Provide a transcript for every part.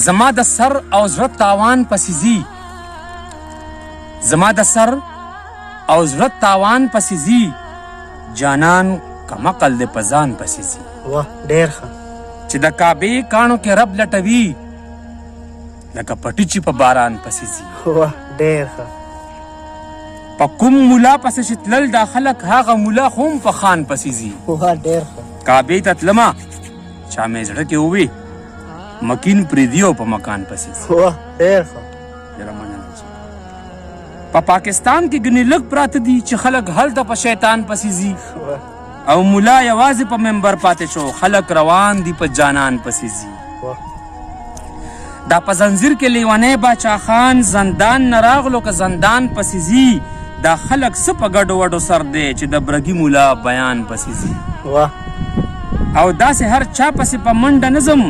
زما د سر او زړه تاوان پسې ځي، زما د سر او زړه تاوان پسې ځي، جانان کمقل د په ځان پسې ځي. واه ډېر ښه. چې د کعبې کاڼو کې رب لټوي لکه پټي چې په باران پسې ځي. واه ډېر ښه. په کوم مولا پسې چې تلل دا خلک هغه مولا خو هم په خان پسې ځي. واه ډېر ښه. کعبې ته تلمه چا مې زړه کې ووي مکین پرېږدي او په مکان پسې ځي. واه ډېر ښه. ډېره مننه. په پاکستان کې ګنې لږ پراته دي چې خلک هلته په شیطان پسې ځي او مولا یوازې په منبر پاتې شو، خلک روان دي په جانان پسې ځي. دا په زنځیر کې لیونی باچا خان زندان نه راغلو که زندان پسې ځي، دا خلک څه په ګډو وډو سر دی چې د برګي مولا بیان پسې ځي. او داسې هر چا پسې په منډه نظم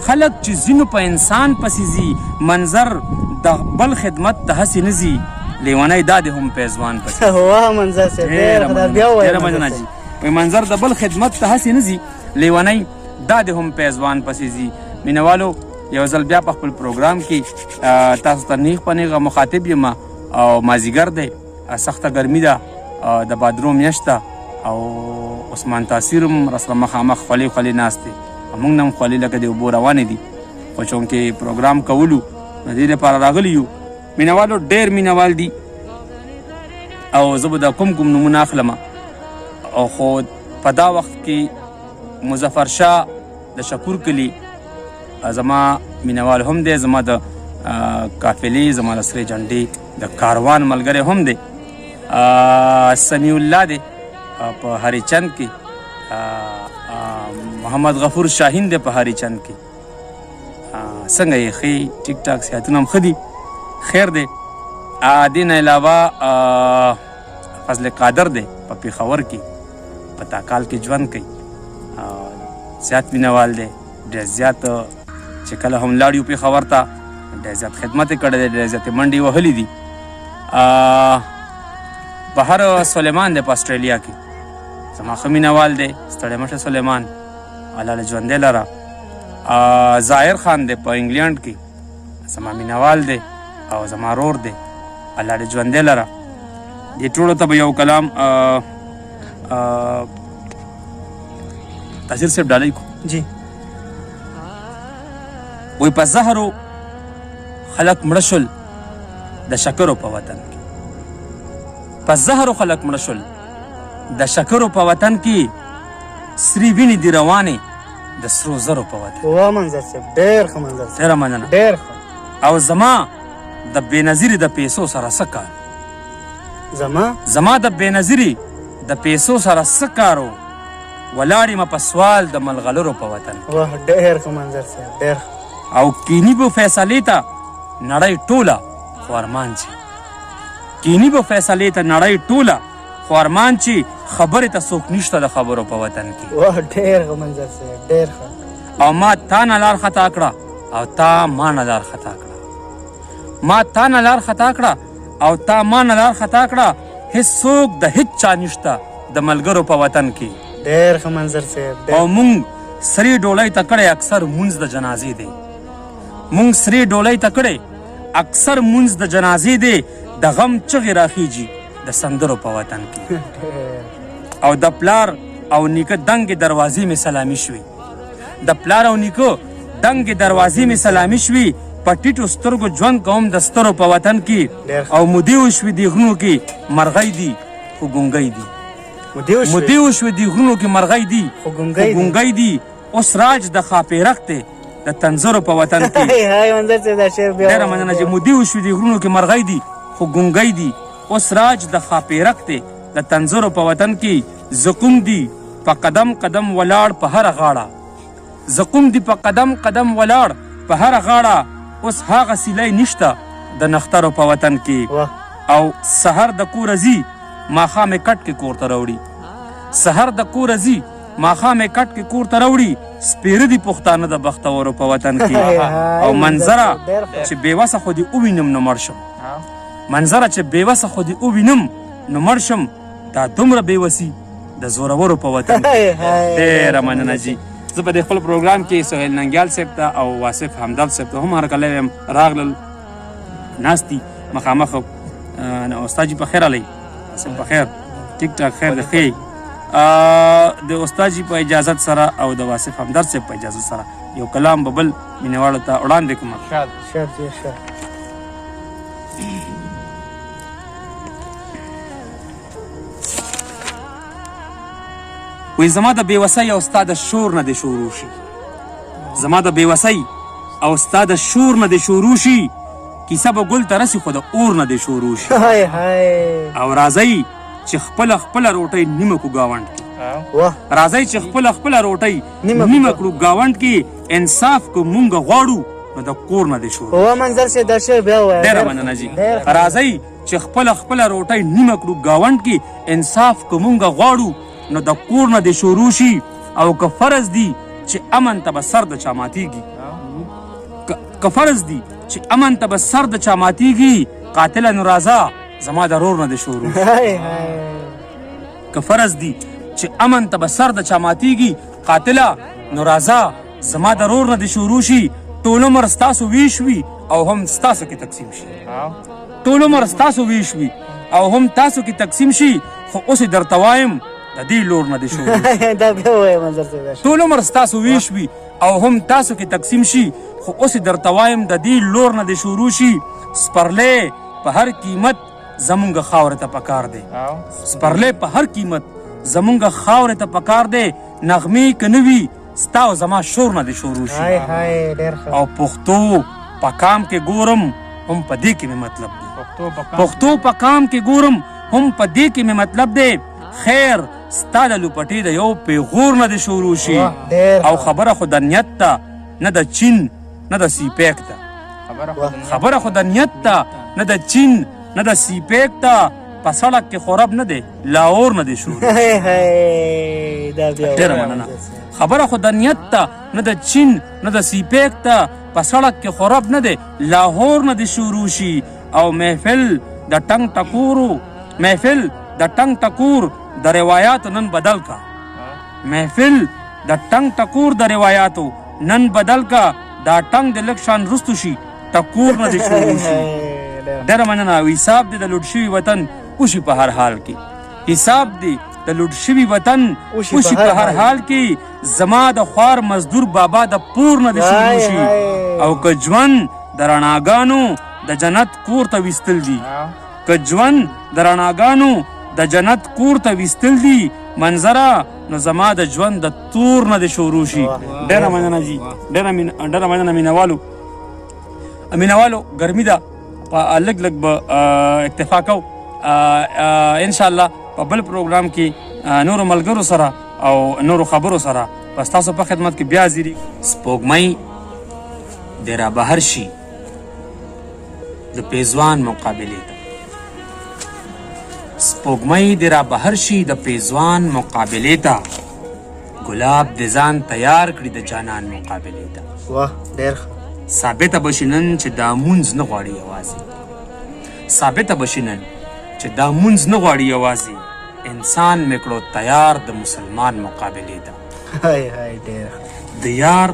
خلک چې ځینو په انسان پسې ځي، منظر د بل خدمت ته هسې نه ځي، لیونی دا د هم پیزوان پسې. واه منظر صاحب ډېره مننه جي. منظر د بل خدمت ته هسې نه ځي، لیونی دا د هم پیزوان پسې ځي. مینوالو یو ځل بیا په خپل پروګرام کې تاسو ته نیغ په نیغه مخاطب یم او مازدیګر دی، سخته ګرمي ده، د بادرو میاشت ده او عثمان تاثیر هم راسره مخامخ خولې خولې ناست دی، موږ نه هم خولې لکه د اوبو روانې دي، خو چونکې پروګرام کولو د دې لپاره راغلي یو. مینوالو ډېر مینوال دي او زه به د کوم کوم نومونه اخلم، او خو په دا وخت کې مظفر شاه د شکور کلي زما مینوال هم دی، زما د قافلې، زما د سرې جنډې د کاروان ملګری هم دی. سمیع الله دی په هریچند کې، محمد غفور شاهین دی په هریچند کې. څنګه یې ښې ټیک ټاک صحتونه هم ښه دي، خیر دی. دې نه علاوه فضل قادر دی په پېښور کې، په تاکال کې ژوند کوي، زیات مینوال دی، ډېر زیات چې کله هم لاړ یو پېښور ته ډېر زیات خدمت یې کړی دی، ډېر زیاتې منډې وهلي دي. بهر سلیمان دی په اسټرالیا کې، زما ښه مینوال دی، ستړی مشه سلیمان، الله له ژوندی لره. ظاهر خان دی په انګلینډ کې، زما مینوال دی او زما رور دی، الله دې ژوندی لره. دې ټولو ته به یو کلام تاثیر صاحب ډالۍ کو جی. وی په زهرو خلک مړه شول د شکرو په وطن کې، په زهرو خلک مړه شول د شکرو په وطن کې، سرې وینې دي روانې د سرو زرو په وطن. واه منظر صاحب ډېر ښه منظر صاحب. ډېره مننه. ډېر ښه. او زما د بېنظیرې د پیسو سره څه کار؟ زما د بېنظیرې د پیسو سره څه کار و؟ ولاړ یم په سوال د ملغلرو په وطن. واه ډېر ښه منظر صاحب ډېر ښه. او کینی به فیصلې ته نړۍ ټوله خو ارمان چې، کینی به فیصلې ته نړۍ ټوله خو ارمان چې، خبرې ته څوک نشته د خبرو په وطن کې. واه ډېر ښه منظر صاحب ډېر ښه. او ما تا نه لار خطا کړه او تا ما نه لار خطا کړه، ما تا نه لار خطا کړه او تا ما نه لار خطا کړه، هېڅوک د هېڅ چا نشته د ملګرو په وطن کې. ډېر ښه منظر صاحب. او مونږ سرې ډولۍ ته کړی اکثر مونځ د جنازې دی، مونږ سرې ډولۍ ته کړی اکثر مونځ د جنازې دی، د غم چغې راخیږي د سندرو په وطن کې. او د پلار او نیکه دنګې دروازې مې سلامي شوې، د پلار او نیکه دنګې دروازې مې سلامي شوې، په ټیټو سترګو ژوند کوم د سترو په وطن کې. او مودې وشوې د غرونو کې مرغۍ دي خو ګونګۍ دي، مودې وشوې د غرونو کې مرغۍ دي خو ګونګۍ دي، اوس راج د خاپیرخ دی د تنظرو په وطن کې. ډېره مننه چې مودې وشوې د غرونو کې مرغۍ دي خو ګونګۍ دي، اوس راج د خاپیرخ دی د تنظرو په وطن کې. زقوم دي په قدم قدم ولاړ په هره غاړه، زقوم دي په قدم قدم ولاړ په هره غاړه، اوس هغه سیلی نشته د نخترو په وطن کې. او سحر د کوره ځي ماښام یې کټ کې کور ته راوړي، سحر د کوره ځي ماښام یې کټ کې کور ته راوړي، سپېره دي پښتانه د بختورو په وطن کې. او منظره چې بېوسه خو دې ووینم نه مړ شم، منظره چې بېوسه خو دې ووینم نو مړ شم دا دومره بېوسي د زورورو په وطن ډېره مننه جي. زه په دې خپل پروګرام کې سهیل ننګیال صاحب ته او واصف همدرد صاحب ته هم هرکلی یم راغلل ناست دي مخامخ. استاد جي په خیر علی واصف په خیر ټیک ټاک خیر د ښې د استاد جي په اجازت سره او د واصف همدرد صاحب په اجازت سره یو کلام به بل مینهوالو ته وړاندې کوم. وی زما د بېوسۍ او ستا د شور نه دې شروع شي، زما د بېوسۍ او ستا د شور نه دې شروع شي، کیسه به ګل ته رسي خو د اور نه دې شروع شي. او راځئ چې خپله خپله روټۍ نیمه کړو ګاونډ کې، راځئ چې خپله خپله روټۍ نیمه کړو ګاونډ کې، انصاف که مونږ غواړو نو د کور نه دې شروع. ډېره مننه جي. راځئ چې خپله خپله روټۍ نیمه کړو ګاونډ کې، انصاف که مونږ غواړو نو د کور نه دې شروع شي. او که فرض دی چې امن ته به سر د چا ماتېږي، که فرض دی چې امن ته به سر د چا ماتېږي، قاتله نو راځه زما د رور نه دې شروع شي. که فرض دی چې امن ته به سر د چا ماتېږي، قاتله نو راځه زما د رور نه دې شروع شي. ټول عمر ستاسو ویش وي او هم ستاسو کې تقسیم شي، ټول عمر ستاسو ویش وي او هم تاسو کې تقسیم شي. خو اوس یې درته وایم د دې لور نه دې شروع شي. ټول عمر ستاسو ویش وي او هم تاسو کې تقسیم شي. خو اوس یې درته وایم د دې لور نه دې شروع شي. سپرلی په هر قیمت زمونږ خاورې ته پکار دی، سپرلی په هر قیمت زمونږ خاورې ته پکار دی. نغمې که نه وي ستا او زما شور نه دې شروع شي. او پښتو په کام کې ګورم هم په دې کې مې مطلب دی، پښتو په کام کې ګورم هم په دې کې مې مطلب دی. خیر ستا د لوپټې د یو پیغور نه دې شروع شي. او خبره خو د نیت ته نه د چین نه د سیپیک ته، خبره خو د نیت ته نه د چین نه د سیپیک ته. په سړک کې خورب نه دی لاهور نه دې شروع. ډېره مننه. خبره خو د نیت ته نه د چین نه د سیپیک ته، په سړک کې خورب نه دی لاهور نه دې شروع شي. او محفل د ټنګ ټکورو، محفل د ټنګ ټکور د روایاتو نن بدل کا، محفل د ټنګ ټکور د روایاتو نن بدل کا. دا ټنګ د لږ شان رستو شي ټکور نه دې شروع شي. ډېره مننه. او حساب دې د لوټ شوي وطن وشي په هر حال کې، حساب دې د لوټ شوي وطن وشي په هر حال کې. زما د خوار مزدور بابا د پور نه دې شروع شي. او که ژوند د رڼاګانو د جنت کور ته ویستل دي، که ژوند د رڼاګانو د جنت کور ته ویستل دي منظره، نو زما د ژوند د تور نه دې شروع شي. ډېره مننه جي، ډېره مننه مینهوالو. مینهوالو ګرمي ده، لږ لږ به اکتفا کوو. انشاءالله په بل پروګرام کې نورو ملګرو سره او نورو خبرو سره په ستاسو په خدمت کې بیا حاضري. سپوږمۍ دې را بهر شي د پیزوان مقابلې ته، سپوږمۍ دې را بهر شي د پیزوان مقابلې ته. ګلاب دې ځان تیار کړي د جانان مقابلې ته. ثابته به شي نن چې دا مونځ نه غواړي یوازې، ثابته به شي نن چې دا مونځ نه غواړي یوازې. انسان مې کړو تیار د مسلمان مقابلې ته. د یار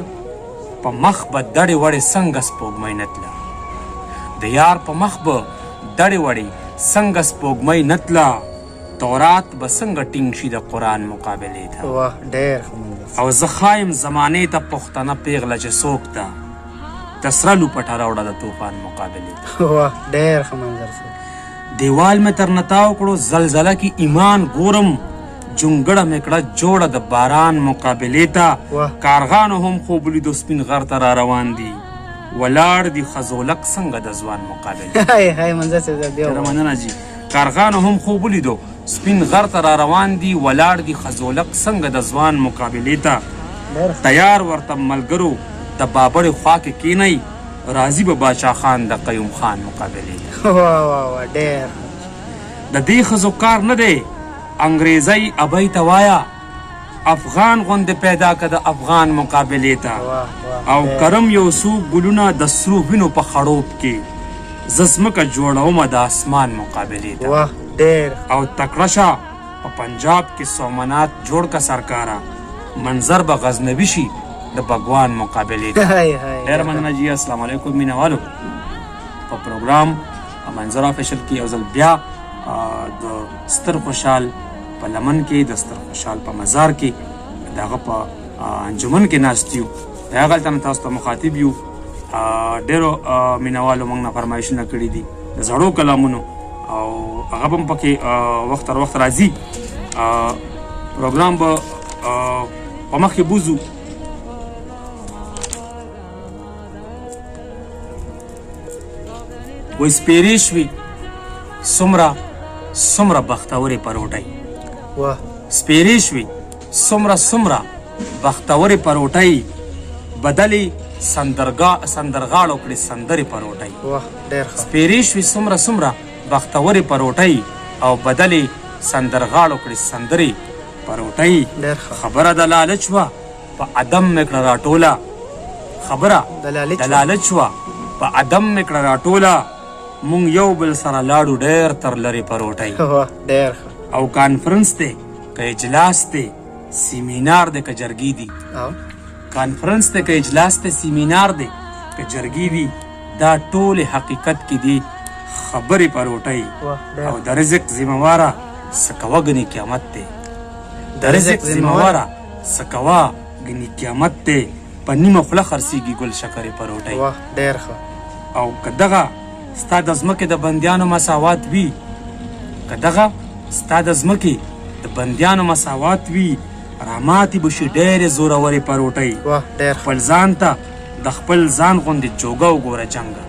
په مخ به دړې وړې څنګه سپوږمۍ نه تله، د یار په مخ به دړې وړې څنګه سپوږمۍ نه تله. تورات به څنګه ټینګ شي د قرآن مقابلې ته. او زه ښایم زمانې ته پښتنه پیغله چې څوک ده، د سره لوپټه راوړه د طوفان مقابلې ته. دیوال مې تر نتاو کړو زلزله کې ایمان ګورم، جونګړه مې کړه جوړه د باران مقابلې ته. کارغانو هم خوب لیدو سپین غر ته را روان دي، ولاړ دي خزولک څنګه د ځوان مقابلې ته. مننه جي. کارغانو هم خوب لیدو سپین غر ته را روان دي، ولاړ دي خزولک څنګه د ځوان مقابلې ته. تیار ورته ملګرو د بابړې خوا کې کینئ، راځي به باچا خان د قیوم خان مقابلې ته. د دې ښځو کار نه دی انګریزۍ ابۍ ته وایه، افغان غوندې پیدا که د افغان مقابلې ته. او کرم یو څو ګلونه د سرو وینو په خړوب کې، زه ځمکه جوړومه د اسمان مقابلې ته واه ډېر او تکړه شه په پنجاب کې سومنات جوړ که سرکاره منظر به غزنوي شي د بګوان مقابلې ته هاي هاي ډېره مننه جی السلام علیکم مینهوالو په پروګرام منظر افیشل کې یو ځل بیا د ستر خوشحال په لمن کې د ستر خوشحال په مزار کې د هغه په انجمن کې ناست یو د هغه هلته نه تاسو ته مخاطب یو ډېرو مینهوالو موږ نه فرمایشونه کړي دي د زړو کلامونو او هغه به هم پکې وخت تر وخت راځي پروګرام به په مخکې بوځو وایي سپېرې شوي څومره بختورې پروټۍ واه سپېرې شوي څومره بختورې پروټۍ بدلې سندرغاړو کړې سندرې پروټۍ واه ډېر ښه سپېرې شوي څومره بختورې پروټۍ او بدلې سندرغاړو کړې سندرې پروټۍ ډېر ښه خبره د لالچ وه په عدم مې کړه راټوله خبره د لالچ د لالچ وه په عدم مې کړه راټوله مونږ یو بل سره لاړو ډېر تر لرې پروټۍ واه ډېر ښه او کانفرنس دی که اجلاس دی سیمینار دی که جرګي دي او کانفرنس دی که اجلاس دی سیمینار دی که جرګي دي دا ټول حقیقت کې دي خبرې پروټۍ واه ډېر او د رزق ذمهواره څه کوه ګنې قیامت دی د رزق ذمهواره څه کوه ګنې قیامت دی په نیمه خوله خرڅېږي ګل شکرې پروټۍ واه ډېر ښه او که دغه ستا د ځمکې د بندیانو مساوات وي که دغه ستا د ځمکې د بندیانو مساوات وي راماتې به شي ډېرې زورورې پروټۍ واه ډېر ښه خپل ځان ته د خپل ځان غوندې جوګه وګوره جنګه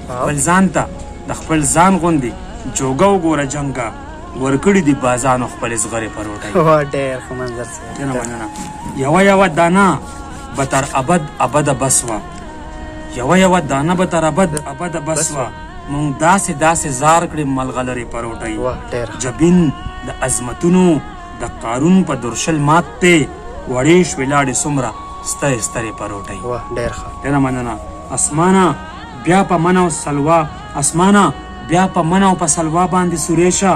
خپل ځان ته د خپل ځان غوندې جوګه وګوره جنګه ورکړي دي بازانو خپلې زغرې پروټۍ واه ډېر ښه منظر صاحب ډېره مننه یوه دانه به تر ابده بس وه یوه دانه به تر ابده بس وه مونږ داسې زار کړې ملغلرې پروټۍ واه ډېر ښه جبین د عظمتونو د قارون په درشل مات دی وړې شوې لاړې څومره سترې پروټۍ واه ډېر ښه ډېره مننه اسمانه بیا په من او په سلوا باندې سوریشه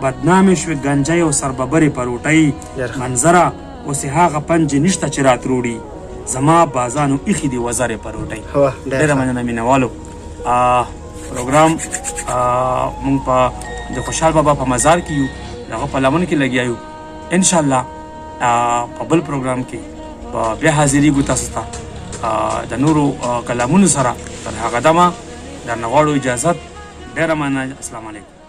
بدنامې شوې ګنجۍ او سرببرې پروټۍ منظره اوسې هغه پنجې نشته چې راتروړي زما بازانو ایښي دي وزرې پروټۍ واه ډېره مننه مینهوالو پروګرام مونږ په د خوشحال بابا په مزار کې یو هغه په لمن کې لګیا یو انشاءالله په بل پروګرام کې بیا حاضرېږو تاسو ته د نورو کلامونو سره تر هغه دمه درنه غواړو اجازت ډېره مننه السلام علیکم